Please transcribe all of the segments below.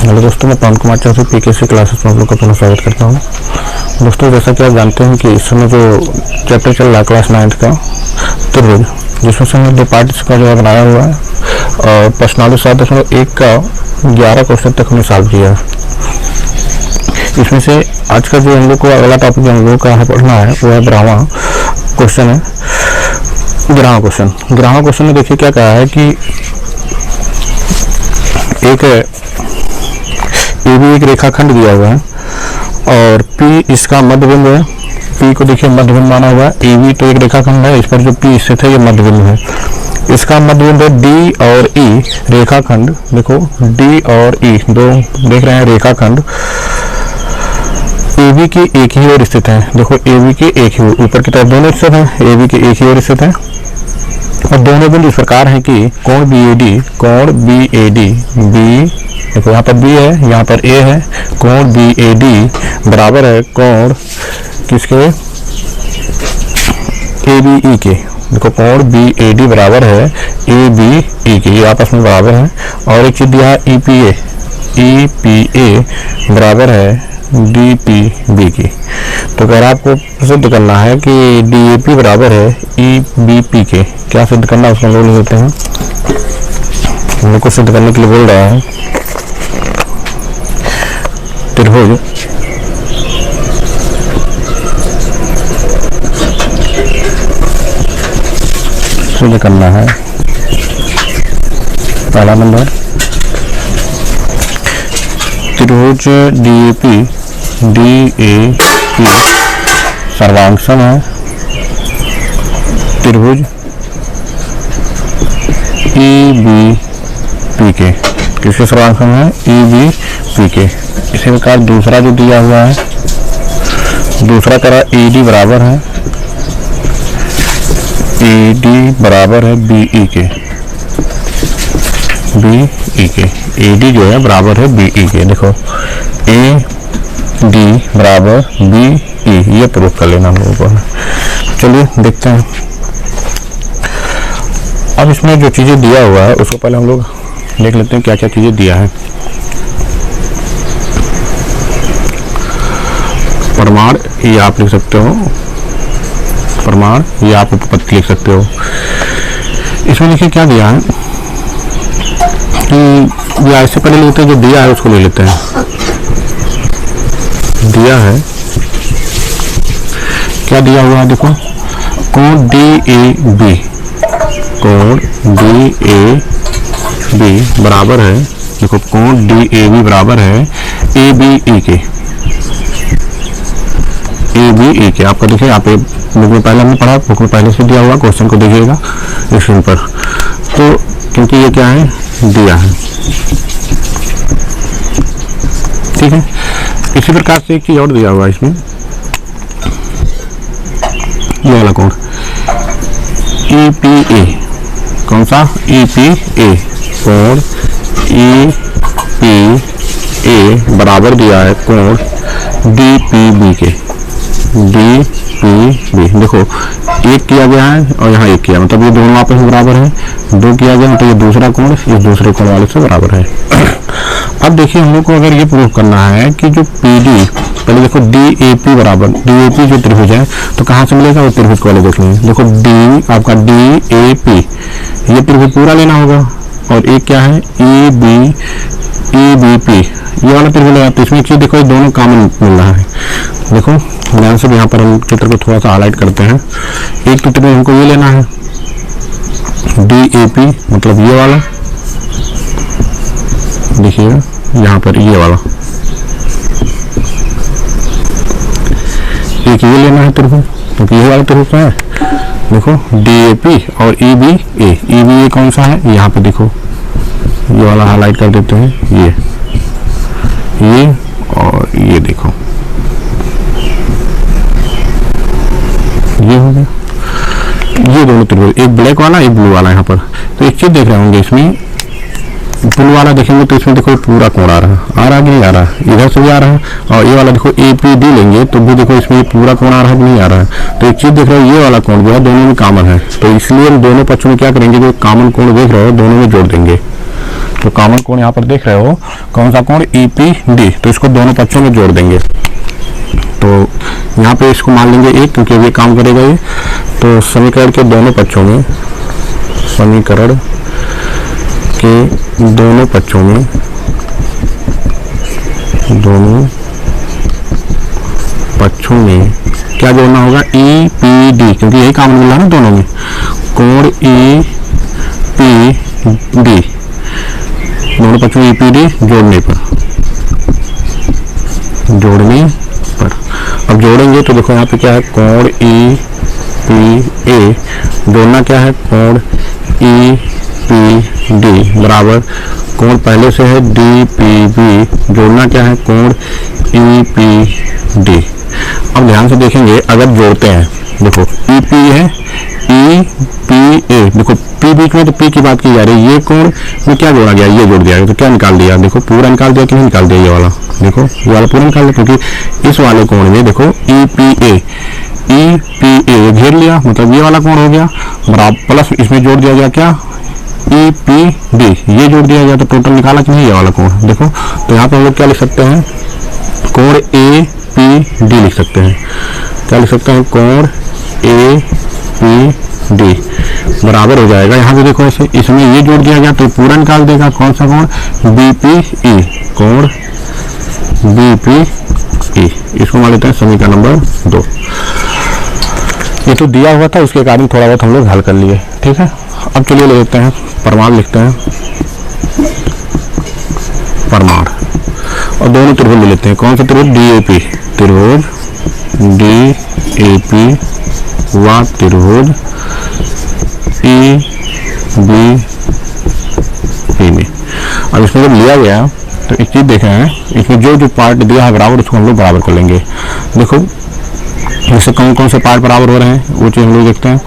Hello दोस्तों, मैं पवन Kumar Chaudhary PKC classes में आप लोग का पुनः स्वागत करता हूँ। दोस्तों, जैसा कि आप जानते हैं कि इस समय जो चैप्टर चल रहा है क्लास 9th का त्रिभुज, जिसमें से हमने 2 पार्ट्स का जो बनाया हुआ है और प्रश्न 7.1 का 11 क्वेश्चन तक हमने सॉल्व किया। इसमें से आज का जो हम लोग को अगला टॉपिक जो हम लोग का पढ़ना है वो है 12वां क्वेश्चन है। 11वां क्वेश्चन में देखिए क्या कहा है कि एक रेखाखंड दिया हुआ है और P इसका मध्य बिंदु है। P को देखिए मध्य बिंदु माना हुआ है। AB तो एक रेखाखंड है, इस पर जो P स्थित है ये मध्य बिंदु है। इसका मध्य बिंदु D और E रेखाखंड, देखो D और E दो देख रहे हैं रेखाखंड AB की एक ही ओर स्थित है। देखो AB की एक ही ओर, ऊपर की तरफ दोनों स्थित है, AB की एक ही ओर स्थित है और दोनों बिंदु इस प्रकार है कि कोण BAD B, देखो यहाँ पर B है, यहाँ पर A है, कोण BAD बराबर है कोण किसके, ABE के। देखो कोण BAD बराबर है ABE के, ये आपस में बराबर है। और एक चीज दिया है EPA बराबर है DPB की। तो अगर आपको सिद्ध करना है कि DAP बराबर है EBP के, क्या सिद्ध करना है उसको लोग लेते हैं। हम लोग को सिद्ध करने के लिए बोल रहा है त्रिभुज सिद्ध करना है। पहला नंबर, त्रिभुज DAP सर्वांगसम है त्रिभुज EBP के। किसके सर्वांगसम है? EBP के। इसी प्रकार दूसरा जो दिया हुआ है, दूसरा करा ED बराबर है BE के। AD जो है बराबर है BE के। देखो AD बराबर BE, ये प्रूफ कर लेना हम लोगों को। चलिए देखते हैं। अब इसमें जो चीजें दिया हुआ है उसको पहले हम लोग देख लेते हैं क्या क्या चीजें दिया है। प्रमाण ये आप लिख सकते हो, प्रमाण ये आप उपपत्ति लिख सकते हो। इसमें देखिए क्या दिया है कि या इससे पहले लेते हैं, जो दिया है उसको ले लेते हैं। दिया है क्या दिया हुआ है, देखो कोण DAB बराबर है, देखो कोण DAB बराबर है ABE के। आपका देखिए यहाँ पे बुक में पहले हमने पढ़ा, बुक में पहले से दिया हुआ, क्वेश्चन को देखिएगा स्क्रीन पर। तो क्योंकि ये क्या है, दिया है, ठीक है। इसी प्रकार से एक चीज और दिया हुआ है इसमें, ये वाला कोण EPA, कौन सा EPA, कोण EPA बराबर दिया है कोण DPB के। देखो एक किया गया है और यहाँ एक किया, मतलब ये दोनों आपस में बराबर है। दो किया गया तो ये दूसरा कोण इस दूसरे कोण वाले से बराबर है। अब देखिए हम लोग को अगर ये प्रूव करना है कि जो PD, पहले देखो DAP बराबर, DAP जो त्रिभुज है तो कहाँ से मिलेगा, वो त्रिभुज वाले देख लेंगे। देखो D आपका DAP, ये त्रिभुज पूरा लेना होगा और एक क्या है EBP, ये वाला त्रिभुज है। तो इसमें एक चीज देखो, ये दोनों कॉमन मिल रहा है। देखो ध्यान से यहाँ पर हम चित्र को थोड़ा सा हाईलाइट करते हैं। एक तो त्रिभुज हमको ये लेना है DAP, मतलब ये वाला, देखिएगा यहाँ पर ये वाला, एक ये लेना है त्रिभुज, क्योंकि ये वाला त्रिभुज है। देखो DAP और EBA कौन सा है, यहाँ पे देखो ये वाला हाईलाइट कर देते हैं, ये और ये देखो ये हो गया। ये दोनों त्रिभुज, एक ब्लैक वाला एक ब्लू वाला यहाँ पर। तो एक चीज देख रहे होंगे इसमें, ब्लू वाला देखेंगे तो इसमें देखो पूरा कोण आ रहा है कि नहीं आ रहा है, इधर से भी आ रहा है। और ये वाला देखो APD लेंगे तो भी देखो इसमें पूरा कोण आ रहा है कि नहीं आ रहा है। तो एक चीज देख रहे हो, ये वाला कोण जो है दोनों में कॉमन है, तो इसलिए हम दोनों पक्षों में क्या करेंगे, जो कॉमन कोण देख रहे हो दोनों में जोड़ देंगे। जो कॉमन कोण यहाँ पर देख रहे हो, कौन सा कोण, EPD, तो इसको दोनों पक्षों में जोड़ देंगे। तो यहाँ पे इसको मान लेंगे 1 क्योंकि ये काम करेगा ये। तो समीकरण के दोनों पक्षों में, समीकरण के दोनों पक्षों में, दोनों पक्षों में क्या जोड़ना होगा, EPD, क्योंकि यही काम मिल रहा है ना दोनों में, कोण EPD, दोनों पक्षों में EPD जोड़ने पर, अब जोड़ेंगे तो देखो यहाँ पे क्या है, कोण EPA जोड़ना क्या है, कोण EPD बराबर कोण पहले से है DPB जोड़ना क्या है, कोण EPD। अब ध्यान से देखेंगे, अगर जोड़ते हैं, देखो EP है, EPA, देखो P बीच में, तो P की बात की जा रही है, ये कोण में क्या जोड़ा गया, ये जोड़ दिया गया, तो क्या निकाल दिया, देखो पूरा निकाल दिया कि नहीं निकाल दिया, ये वाला देखो, ये वाला पूरा निकाल दिया, क्योंकि इस वाले कोण में देखो EPA घेर लिया, मतलब ये वाला कोण हो गया बराबर, प्लस इसमें जोड़ दिया गया क्या, EPD, ये जोड़ दिया गया, तो टोटल निकाला कि नहीं ये वाला कोण, देखो। तो यहाँ पे हम लोग क्या लिख सकते हैं, कोण APD लिख सकते हैं, क्या लिख सकते हैं, कोण APD बराबर हो जाएगा, यहाँ पे देखो ऐसे, इसमें ये जोड़ दिया गया तो पूरा निकाल देगा, कौन सा कोण, BPE, कोण BPE, इसको मान लेते हैं समीकरण नंबर 2। ये तो दिया हुआ था, उसके कारण थोड़ा बहुत हम लोग हल कर लिए, ठीक है। अब चलिए ले लेते हैं प्रमाण, लिखते हैं प्रमाण, और दोनों त्रिभुज ले लेते हैं, कौन सा त्रिभुज, DAP, त्रिभुज DAP व त्रिभुज EBP में। अब इसमें जब लिया गया तो एक चीज देखें हैं, इसमें जो जो पार्ट दिया है बराबर, उसको हम लोग बराबर कर लेंगे। देखो जैसे कौन कौन से पार्ट बराबर हो रहे हैं वो चीज हम लोग देखते हैं।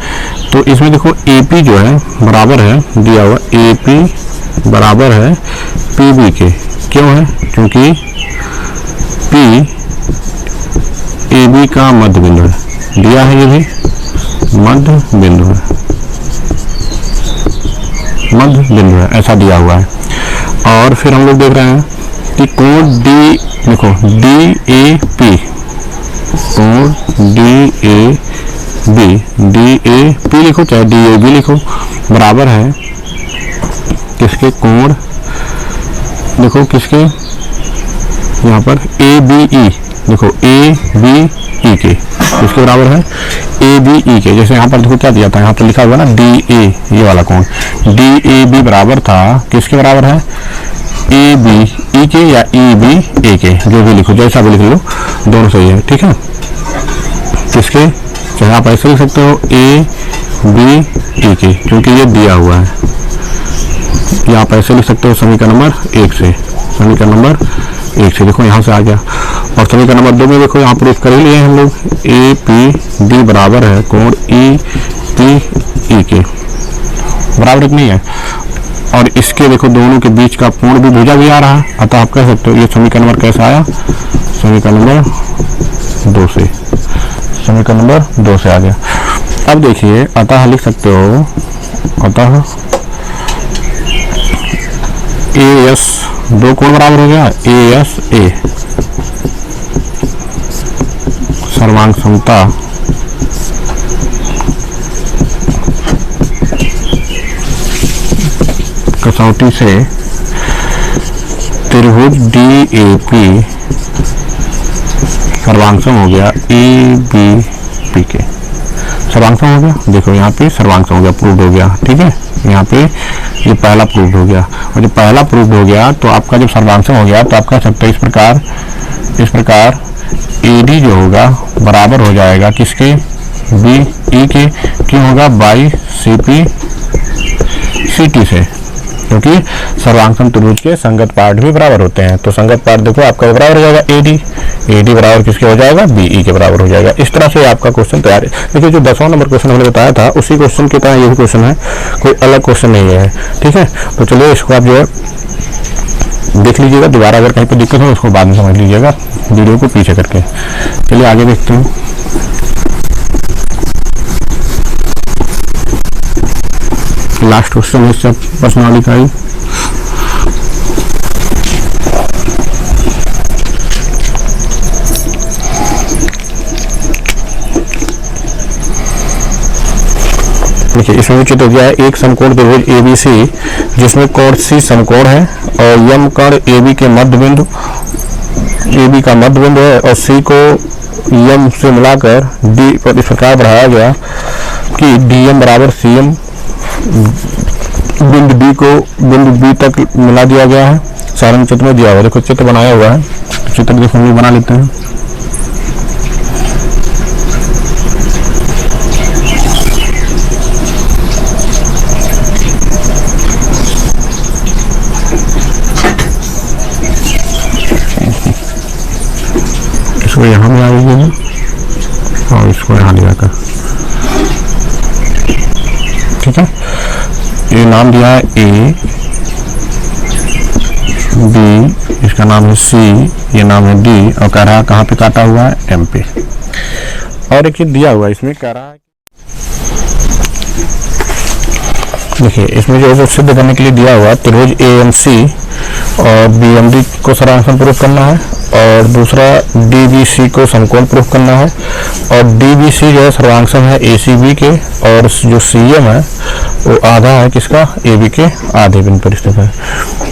तो इसमें देखो AP जो है बराबर है, दिया हुआ AP बराबर है PB के, क्यों है, क्योंकि P AB का मध्य बिंदु है, दिया है, ये भी मध्य बिंदु है, मध्य बिंदु है, ऐसा दिया हुआ है। और फिर हम लोग देख रहे हैं कि कोण D, देखो DAP, कोण DAP लिखो चाहे DAB लिखो, बराबर है किसके, कोण, देखो किसके, यहाँ पर ABE, देखो ABE के, इसके बराबर है ABE के। जैसे यहाँ पर देखो क्या दिया था, यहाँ पर लिखा हुआ ना DA, ये वाला कोण DAB बराबर था किसके बराबर है, ABE के या EBA के, जो भी लिखो, जैसा भी लिख लो, दोनों सही है, ठीक है। किसके, चाहे आप ऐसे लिख सकते हो ABE के, क्योंकि ये दिया हुआ है, या आप ऐसे लिख सकते हो समीकरण नंबर 1 से, समीकरण नंबर 1 से, देखो यहाँ से आ गया। और समीकरण नंबर 2 में देखो यहाँ प्रूफ कर ही लिए हम लोग, APD बराबर है कोण EPE के, बराबर नहीं है। और इसके देखो दोनों के बीच का कोण भी भुजा भी आ रहा है, अतः आप कह सकते हो ये समीकरण नंबर कैसा आया, समीकरण नंबर 2 से, समीकरण नंबर 2 से आ गया। अब देखिए अतः लिख सकते हो, अतः AS, दो कोण बराबर हो गया, ASA सर्वांग समता कसौटी से त्रिभुज DAP सर्वांगसम हो गया EBP के, सर्वांगसम हो गया, देखो यहाँ पे सर्वांगसम हो गया, प्रूव्ड हो गया, ठीक है। यहाँ पे ये पहला प्रूव्ड हो गया, और जब पहला प्रूव्ड हो गया तो आपका जब सर्वांगसम हो गया तो आप कह सकते हैं इस प्रकार AD जो होगा बराबर हो जाएगा किसके, BE के, क्यों होगा, बाई CP/CT से, क्योंकि सर्वांगसम त्रिभुज के संगत पार्ट भी बराबर होते हैं। तो संगत पार्ट देखो आपका बराबर हो जाएगा AD बराबर किसके हो जाएगा, BE के बराबर हो जाएगा। इस तरह से आपका क्वेश्चन तैयार है। देखिए जो 10वां नंबर क्वेश्चन हमने बताया था उसी क्वेश्चन की तरह ये भी क्वेश्चन है, कोई अलग क्वेश्चन नहीं है, ठीक है। तो चलिए इसको आप जो है देख लीजिएगा, दोबारा अगर कहीं पर दिक्कत हो उसको बाद में समझ लीजिएगा वीडियो को पीछे करके। चलिए आगे देखते हैं। लास्ट क्वेश्चन है प्रश्नावली का ही, देखिए इसमें भी चित्र दिया है एक समकोण त्रिभुज ABC जिसमें कोण C समकोण है और यम कर्ण AB के मध्य बिंदु AB का मध्य बिंदु है और C को यम से मिलाकर D पर इस प्रकार बढ़ाया गया कि DM बराबर CM बिंदु D को बिंदु B तक मिला दिया गया है। सारंग चित्र में दिया हुआ है, देखो चित्र बनाया हुआ है, चित्र देखो हम बना लेते हैं। इसको यहाँ में आ गई और इसको यहाँ ले जाकर, ठीक है। ये नाम दिया है A B, इसका नाम है C, ये नाम है D और कह रहा है कहाँ पे काटा हुआ है M पे। और एक चीज दिया हुआ है इसमें, कह रहा है देखिए इसमें जो है सिद्ध करने के लिए दिया हुआ त्रिभुज AMC और BMD को सर्वांगसम प्रूफ करना है और दूसरा DBC को समकोण प्रूफ करना है और DBC जो है सर्वांगसम है ACB के और जो CM है वो आधा है किसका AB के आधे बिंदु पर स्थित है।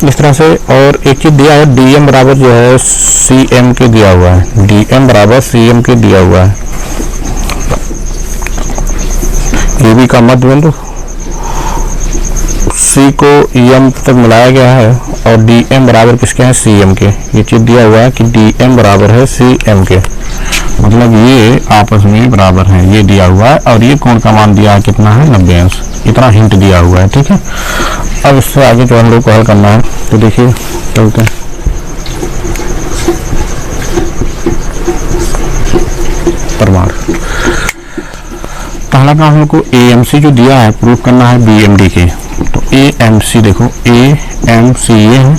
इस तरह से और एक चीज दिया है DM बराबर जो है CM के दिया हुआ है, DM बराबर CM के दिया हुआ है। AB का मध्य बिंदु C को M तक मिलाया गया है और DM बराबर किसके हैं CM के। ये चीज दिया हुआ है कि DM बराबर है CM के, मतलब ये आपस में बराबर है, ये दिया हुआ है और ये कोण का मान दिया है कितना है 90 अंश, इतना हिंट दिया हुआ है, ठीक है। अब इससे आगे जो हम लोग को हल करना है तो देखिए चलते हैं। प्रमाण पहला काम हमको AMC जो दिया है प्रूफ करना है BMD के, तो AMC देखो AMC ये है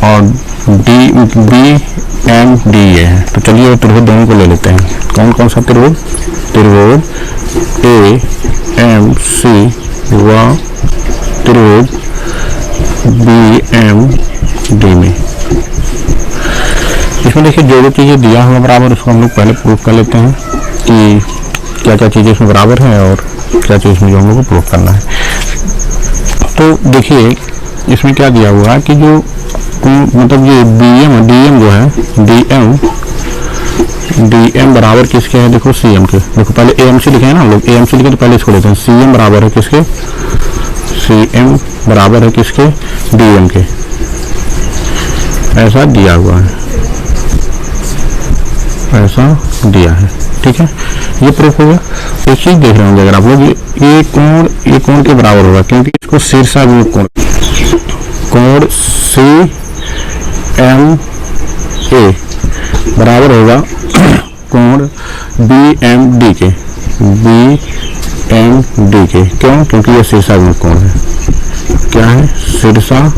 और BMD ये है। तो चलिए त्रिभुज दोनों को ले लेते हैं। कौन कौन सा त्रिभुज? त्रिभुज AMC व त्रिभुज BMD में इसमें देखिए जो जो चीजें दिया हुआ बराबर उसको हम लोग पहले प्रूफ कर लेते हैं कि क्या क्या चीजें इसमें बराबर हैं और क्या चीज इसमें जो हम लोग को प्रूफ करना है। तो देखिए इसमें क्या दिया हुआ है कि जो मतलब ये DM जो है DM बराबर किसके है, देखो CM के। देखो पहले AMC लिखे हैं ना हम लोग, AMC लिखे तो पहले इसको लेते हैं। CM बराबर है किसके, CM बराबर है किसके DM के, ऐसा दिया हुआ है, ऐसा दिया है, ठीक है। ये प्रूफ हो गया। एक चीज देख रहे होंगे अगर आप लोग, ये कोण के बराबर होगा क्योंकि इसको शीर्षाभिमुख कोण CMA बराबर होगा कोण BMD के, BMD के। क्यों? क्योंकि ये शीर्षाभिमुख कोण है। क्या है? शीर्षाभिमुख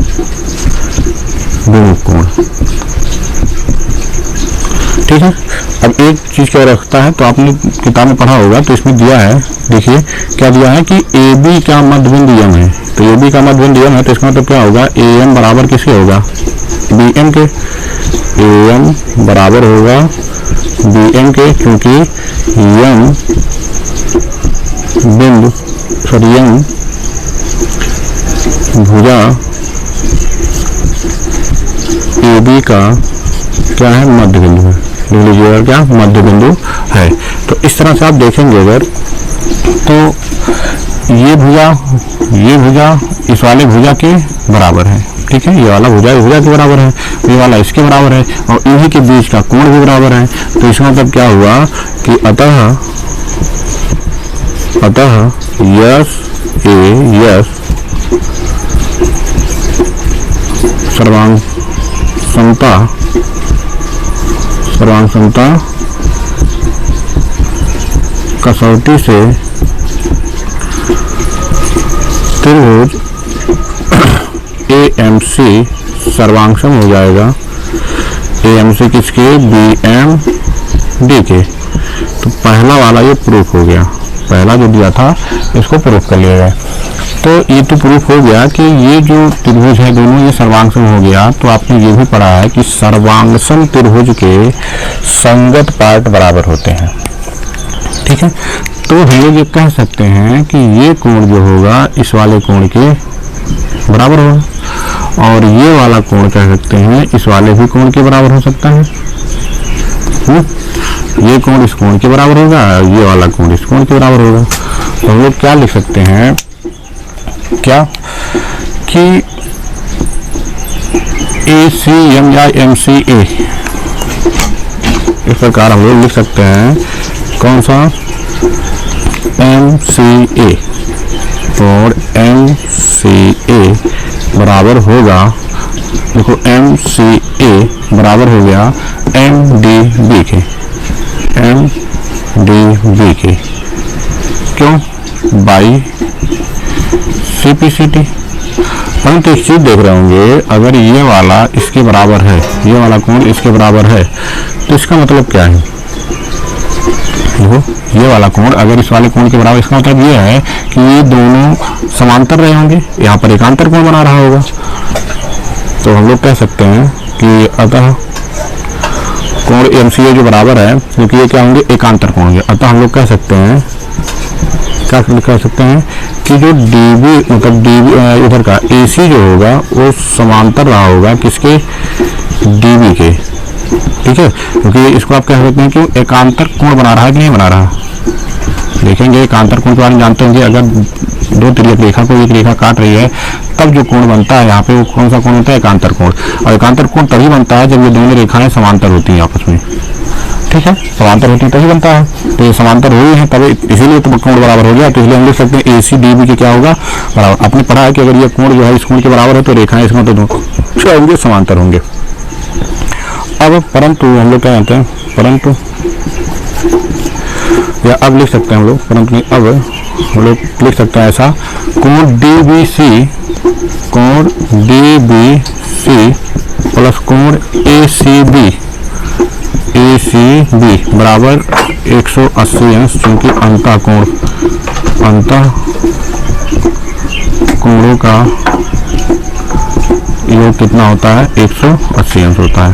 कोण, ठीक है। अब एक चीज क्या रखता है तो आपने किताब में पढ़ा होगा, तो इसमें दिया है, देखिए क्या दिया है कि AB का मध्य बिंदु M है। तो AB का मध्य बिंदु M है तो इसका मतलब क्या होगा, AM बराबर किसके होगा, BM के। AM बराबर होगा BM के क्योंकि M बिंदु M भुजा AB का क्या है, मध्य बिंदु है। लिख लीजिएगा क्या, मध्य बिंदु है। तो इस तरह से आप देखेंगे अगर तो ये भुजा इस वाले भुजा के बराबर है, ठीक है। ये वाला भुजा के बराबर है, ये वाला इसके बराबर है और इन्हीं के बीच का कोण भी बराबर है। तो इसका मतलब क्या हुआ कि अतः यस सर्वांगसमता कसौटी से त्रिभुज AMC सर्वांगसम हो जाएगा AMC किसके, BMD के। तो पहला वाला ये प्रूफ हो गया, पहला जो दिया था इसको प्रूफ कर लिया गया। तो ये तो प्रूफ हो गया कि ये जो त्रिभुज है दोनों ये सर्वांगसम हो गया। तो आपने ये भी पढ़ा है कि सर्वांगसम त्रिभुज के संगत पार्ट बराबर होते हैं, ठीक है। तो हम लोग ये कह सकते हैं कि ये कोण जो होगा इस वाले कोण के बराबर होगा और ये वाला कोण कह सकते हैं इस वाले भी कोण के बराबर हो सकता है। ये कोण इस कोण के बराबर होगा, ये वाला कोण इस कोण के बराबर होगा। तो हम लोग क्या लिख सकते हैं, क्या कि ACM या MCA इस प्रकार हम लोग लिख सकते हैं। कौन सा? MCA। कोण MCA बराबर होगा, देखो MCA बराबर हो गया MDB के, MDB के, क्यों? By CPCT। परंतु एक चीज देख रहे होंगे, अगर ये वाला इसके बराबर है, ये वाला कोण इसके बराबर है, तो इसका मतलब क्या है? देखो ये वाला कोण अगर इस वाले कोण के बराबर, इसका मतलब ये है कि ये दोनों समांतर रहे होंगे, यहाँ पर एकांतर कोण बना रहा होगा। तो हम लोग कह सकते हैं कि अतः कोण MCA जो बराबर है, क्योंकि ये क्या होंगे? एकांतर कोण होंगे। अतः हम लोग कह सकते हैं, क्या कह सकते हैं कि जो DB मतलब DB इधर का AC जो होगा वो समांतर रहा होगा किसके? DB के। ठीक है, क्योंकि इसको आप कह सकते हैं कि एकांतर कोण बना रहा है कि नहीं बना रहा। देखेंगे एकांतर कोण के बारे में जानते होंगे, अगर दो तिर्यक रेखा को एक रेखा काट रही है तब जो कोण बनता है यहाँ पे वो कौन सा कोण होता है? एकांतर कोण। और एकांतर कोण तभी बनता है जब ये दोनों रेखाएं समांतर होती हैं आपस में। ठीक है, समांतर होती है तभी बनता है। तो ये समांतर हुई है तभी, इसीलिए तो कोण बराबर हो गया। तो इसलिए हम लिख सकते हैं ACDB के क्या होगा? बराबर। आपने पढ़ा है कि अगर ये कोण जो है इस कोण के बराबर है तो रेखाएं इसमें तो दोनों होंगे समांतर होंगे। अब परंतु हम लोग क्या कहते हैं, परंतु या अब लिख सकते हैं हम लोग, परंतु नहीं, अब हम लोग लिख सकते हैं ऐसा, कोण DBC प्लस कोण ACB बराबर 180 अंश, क्योंकि अंतः कोणों का योग कितना होता है? 180 अंश होता है।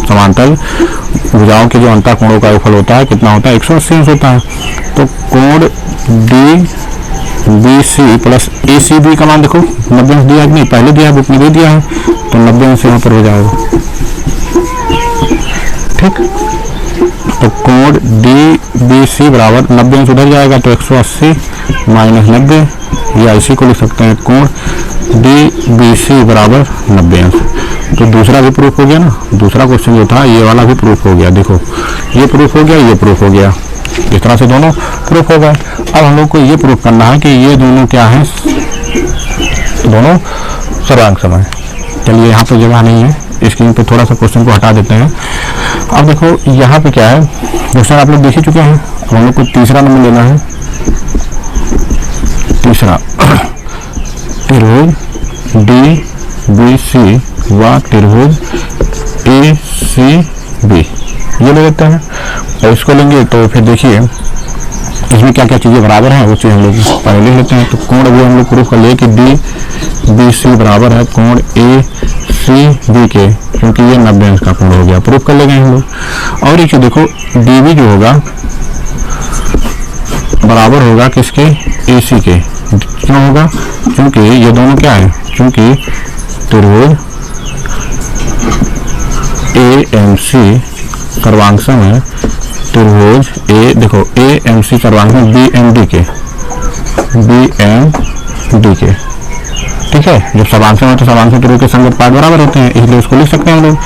समांतर भुजाओं के जो अंतः कोणों का योगफल होता है कितना होता है? 180 अंश होता है। तो कोण DBC प्लस ACB का मान देखो 90 अंश दिया है कि नहीं? पहले दिया है, बुक में दे दिया है, तो 90 अंश यहाँ पर हो जाएगा। ठीक, तो कोण DBC बराबर 90 अंश उधर जाएगा तो 180 माइनस 90, या इसी को लिख सकते हैं कोण DBC बराबर 90 अंश। तो दूसरा भी प्रूफ हो गया ना, दूसरा क्वेश्चन जो था ये वाला भी प्रूफ हो गया। देखो ये प्रूफ हो गया, ये प्रूफ हो गया, इस तरह से दोनों प्रूफ हो गए। अब हम लोग को ये प्रूफ करना है कि ये दोनों क्या है? दोनों सर्वांग सम है। चलिए यहाँ पे जगह नहीं है, स्क्रीन पे थोड़ा सा क्वेश्चन को हटा देते हैं। अब देखो यहाँ पे क्या है, क्वेश्चन आप लोग देख ही चुके हैं। अब हम लोग को तीसरा नंबर लेना है। तीसरा त्रिभुज DBC व त्रिभुज ACB ये ले लेते हैं, और इसको लेंगे तो फिर देखिए इसमें क्या क्या चीजें बराबर हैं वो चीज हम लोग पहले ले लेते हैं। तो कोण अभी हम लोग प्रूफ कर लिए कि DBC बराबर है कोण ACB के, क्योंकि ये 90 अंश का कोण हो गया, प्रूफ कर लेंगे हम लोग। और एक देखो DB जो होगा बराबर होगा किसके? AC के। क्यों होगा? क्योंकि ये दोनों क्या है? क्योंकि त्रिभुज AMC सर्वांगसम है, त्रिभुज देखो AMC सर्वांगसम BMD के, ठीक है। जब सर्वांगसम है तो सर्वांगसम त्रिभुज के संगत पार्ट बराबर होते हैं, इसलिए उसको लिख सकते हैं हम लोग।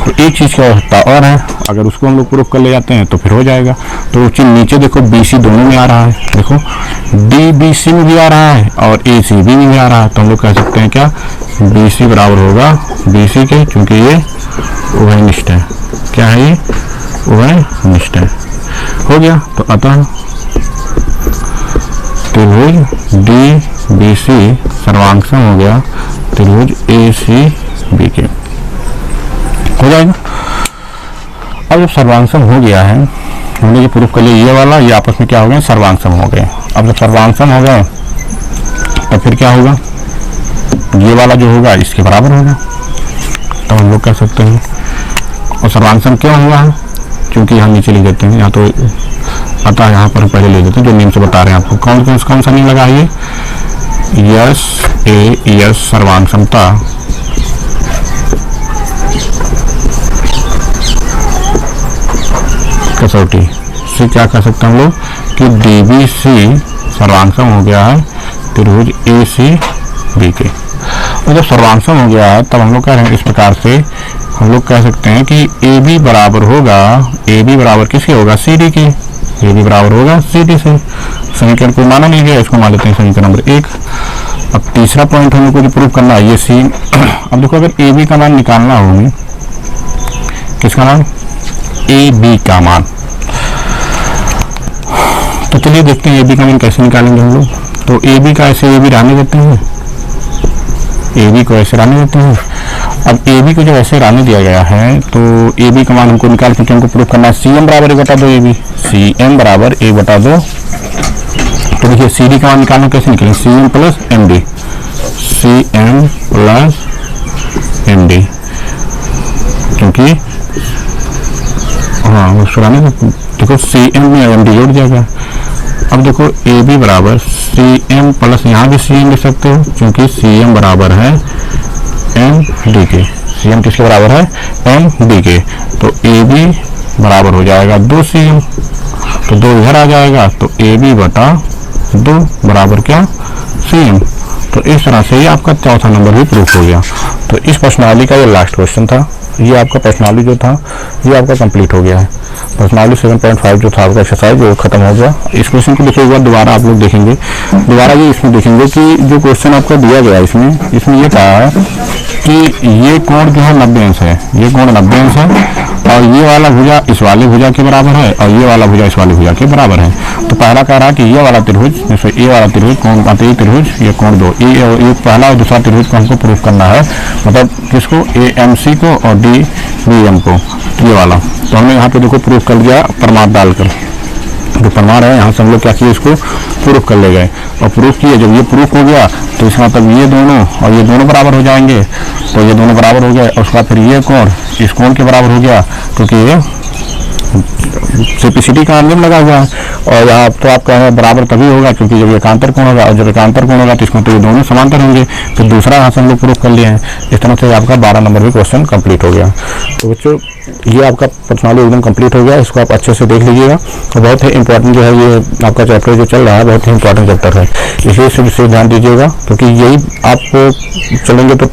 तो एक चीज की आवश्यकता और है, अगर उसको हम लोग प्रूफ कर ले जाते हैं तो फिर हो जाएगा। तो चीज नीचे देखो BC दोनों में आ रहा है, देखो DBC में भी आ रहा है और ACB में भी आ रहा है। तो हम लोग कह सकते हैं क्या? BC बराबर होगा BC के, क्योंकि ये उभयनिष्ठ है। क्या है ये? उभयनिष्ठ है। हो गया। तो अतः त्रिभुज DBC सर्वांगसम हो गया त्रिभुज ACB के, हो जाएगा। अब जब सर्वांगसम हो गया है, हमने ये प्रूफ कर लिया, ये वाला ये आपस में क्या हो गए? सर्वांगसम हो गए। अब जब सर्वांगसम हो गए तो फिर क्या होगा? ये वाला जो होगा इसके बराबर होगा, तो हम लोग कह सकते हैं। और सर्वांगसम क्यों हुआ है? क्योंकि हम नीचे लिख देते हैं, या तो अतः यहाँ पर पहले ले लेते हैं जो नेम से बता रहे हैं आपको। कौन सा नेम लगाइए, यस ए यस सर्वांग समता कसौटी से क्या कर सकते हैं हम लोग कि DBC सर्वांगसम हो गया है त्रिभुज ACB के। और जब सर्वांगसम हो गया है तब हम लोग कह रहे हैं इस प्रकार से हम लोग कह सकते हैं कि AB बराबर होगा, AB बराबर किसके होगा, CD के। AB बराबर होगा CD से। समीकरण को माना नहीं गया, इसको मान लेते हैं समीकरण नंबर 1। अब तीसरा पॉइंट हम लोग को जो प्रूव करना है ये C। अब देखो अगर AB का मान निकालना हो हमें, किसका मान, AB का मान, तो चलिए देखते हैं AB का मान कैसे निकालेंगे हम लोग। तो AB का ऐसे AB रहने देते हैं, AB को ऐसे रहने देते हैं। अब AB को जब ऐसे रहने दिया गया है तो AB का मान हमको निकाल के हमको प्रूव करना है CM बराबर 1/2 AB, CM बराबर 1/2। तो देखिए CD का मान निकालना कैसे निकलेंगे, CM plus MD, CM plus MD, क्योंकि हाँ उसको रहने देखो CM में MD जोड़ जाएगा। अब देखो AB बराबर CM प्लस, यहाँ भी CM लिख सकते हो क्योंकि CM बराबर है MD के। CM किसके बराबर है, MD के। तो AB बराबर हो जाएगा 2CM, तो 2 इधर आ जाएगा तो AB बटा 2 बराबर क्या, CM। तो इस तरह से ये आपका चौथा नंबर भी प्रूफ हो गया। तो इस प्रश्नावली का ये लास्ट क्वेश्चन था, ये आपका प्रश्नावली जो था ये आपका कंप्लीट हो गया है। प्रश्नावली 7.5 जो था आपका एक्सरसाइज वो खत्म हो गया। इस क्वेश्चन को देखिए एक बार दोबारा आप लोग देखेंगे, दोबारा ये इसमें देखेंगे कि जो क्वेश्चन आपको दिया गया इसमें ये कहा है कि ये कोण जो है 90 अंश है, ये कोण 90 अंश है और ये वाला भुजा इस वाले भुजा के बराबर है और ये वाला भुजा इस वाले भुजा के बराबर है। तो पहला कह रहा है कि ये वाला त्रिभुज, जैसे ये वाला त्रिभुज कोण पाते त्रिभुज ये कोण 2, ये पहला और दूसरा त्रिभुज को हमको प्रूफ करना है, मतलब किसको, AMC को और DBM को, ये वाला। तो हमने यहाँ पे देखो प्रूफ कर दिया प्रमाण डालकर, जो प्रमाण है यहाँ से हम लोग क्या किए, इसको प्रूफ कर ले गए और प्रूफ किए। जब ये प्रूफ हो गया तो इसका मतलब ये दोनों और ये दोनों बराबर हो जाएंगे, तो ये दोनों बराबर हो गए और उसका फिर ये कोण इस कोण के बराबर हो गया क्योंकि ये CPCD का नियम लगा हुआ है। और यहाँ तो आपका बराबर तभी होगा क्योंकि जब एकांतर कोण होगा और जब एकांतर कोण होगा तो इसमें तो ये दोनों समांतर होंगे। फिर दूसरा यहाँ से हम लोग प्रूफ कर लिए हैं। इस तरह से आपका 12 नंबर भी क्वेश्चन कंप्लीट हो गया। तो बच्चों ये आपका प्रश्नावली एकदम कंप्लीट हो गया, इसको आप अच्छे से देख लीजिएगा। और बहुत ही इंपॉर्टेंट जो है ये आपका चैप्टर जो चल रहा है बहुत ही इंपॉर्टेंट चैप्टर है, इसलिए इसे विशेष ध्यान दीजिएगा क्योंकि यही आप चलेंगे तो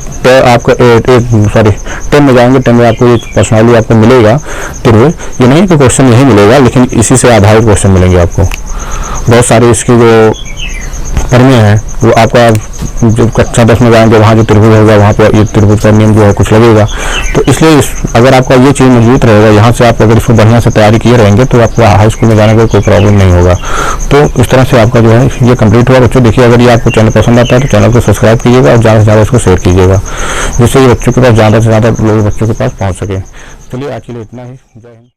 आपका 10 में जाएंगे, 10 में आपको ये पर्सनली आपको मिलेगा त्रिभुज, ये नहीं कि क्वेश्चन यही मिलेगा लेकिन इसी से आधारित क्वेश्चन मिलेंगे आपको। बहुत सारे इसके जो प्रमेय है वो आपका जब कक्षा 10 में जाएंगे वहाँ जो त्रिभुज होगा वहाँ पर ये त्रिभुज का नियम जो है कुछ लगेगा। तो इसलिए अगर आपका ये चीज़ मजबूत रहेगा, यहाँ से आप अगर इसको बढ़िया से तैयारी किए रहेंगे तो आपको हाई स्कूल में जाने का कोई प्रॉब्लम नहीं होगा। तो इस तरह से आपका जो है ये कंप्लीट हुआ। बच्चों देखिए अगर ये आपको चैनल पसंद आता है तो चैनल को सब्सक्राइब कीजिएगा और ज़्यादा से ज़्यादा इसको शेयर कीजिएगा जिससे ये बच्चों के पास ज़्यादा से ज़्यादा लोग बच्चों के पास पहुँच सके। चलिए आज के लिए इतना ही, जय हिंद।